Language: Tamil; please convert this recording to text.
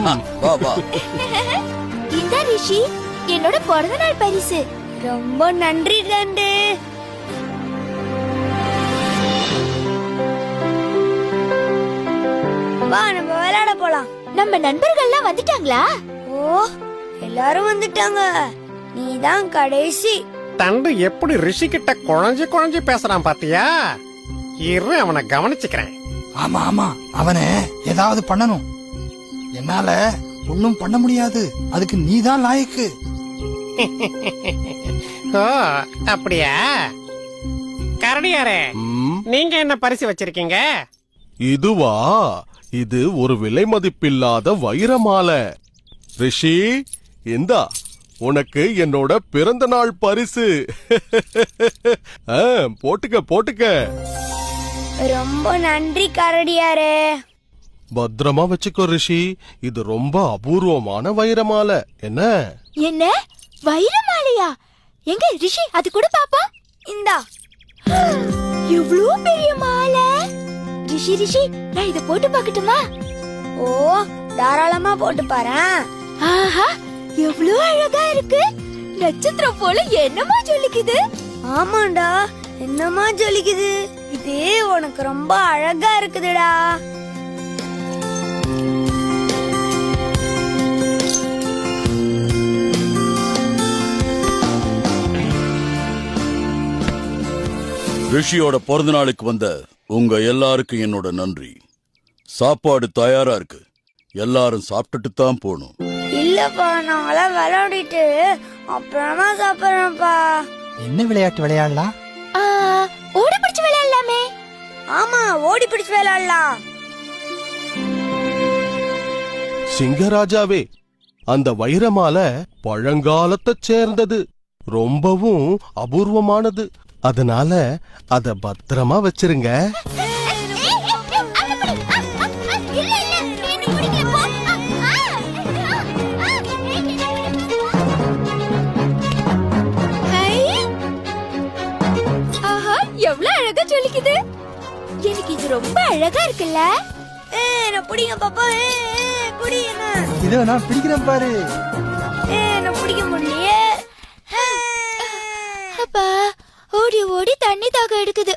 வா வா. இந்த ரிஷி என்னோட பிறந்த நாள் பரிசு. ரொம்ப நன்றி தண்டு. வா நம்ம விளையாட போலாம். நம்ம நண்பர்கள்லாம் வந்துட்டாங்களா? ஓ எல்லாரும் வந்துட்டாங்க. நீதான் கடைசி. தண்டு எப்படி ரிஷி கிட்ட குழஞ்சு பேசுறான் பாத்தியா? இரு அவனை கவனிச்சுக்கிறேன். ஆமா ஆமா, அவனை ஏதாவது பண்ணணும். என்னால ஒண்ணும் பண்ண முடியாது, அதுக்கு நீதான் லாயக்கு. ஓ அப்படியா? கரடியாரே, நீங்க என்ன பரிசு வச்சிருக்கீங்க? இதுவா? இது ஒரு விலை மதிப்பில்லாத வைரமாலை. ரிஷி, இந்தா உனக்கு என்னோட பிறந்த நாள் பரிசு. போட்டுக்க போட்டுக்க. ரொம்ப நன்றி கரடியாரே. பத்திரமா வச்சுக்கோ ரிஷி, இது ரொம்ப அபூர்வமான வைரமாலை. என்ன என்ன வைரமாலையா? எங்க ரிஷி அது கூட பாப்பா. இந்தா. எவ்வளவு பெரிய மாலை. ரிஷி ரிஷி நான் இத போட்டு பார்க்கட்டுமா? ஓ தாராளமா போட்டு பாறேன். ஆஹா எவ்வளவு அழகா இருக்கு. நட்சத்திரம் போல என்னமா ஜொலிக்குது. ஆமாண்டா என்னமா ஜொலிக்குது. இது உனக்கு ரொம்ப அழகா இருக்குதுடா. ரிஷியோட பிறந்த நாளுக்கு வந்த உங்க எல்லாருக்கும் என்னோட நன்றி. சாப்பாடு தயாரா இருக்கு, எல்லாரும் சாப்பிட்டுட்டு தான் போகணும். இல்லப்பா நாங்களாம் விளையாடிட்டு அப்புறமா சாப்பிடுறோம்ப்பா. என்ன விளையாட்டு விளையாடலாம்? ஓடி பிடிச்சு விளையாடலாமே. ஆமா ஓடி பிடிச்சு விளையாடலாம். சிங்கராஜாவே, அந்த வைரமாலை பழங்காலத்தைச் சேர்ந்தது, ரொம்பவும் அபூர்வமானது. அதனால அத பத்திரமா வச்சிருங்க. எவ்வளவு அழகா ஜொலிக்குது. எனக்கு இது ரொம்ப அழகா இருக்குல்ல. நான் பிடிங்க பாப்பா. பிடிங்க. இதோ நான் பிடிக்கிறேன் பாரு. நான் பிடிக்க முடியலையே. அப்பா ஓடி ஓடி தண்ணி தாக எடுக்குது.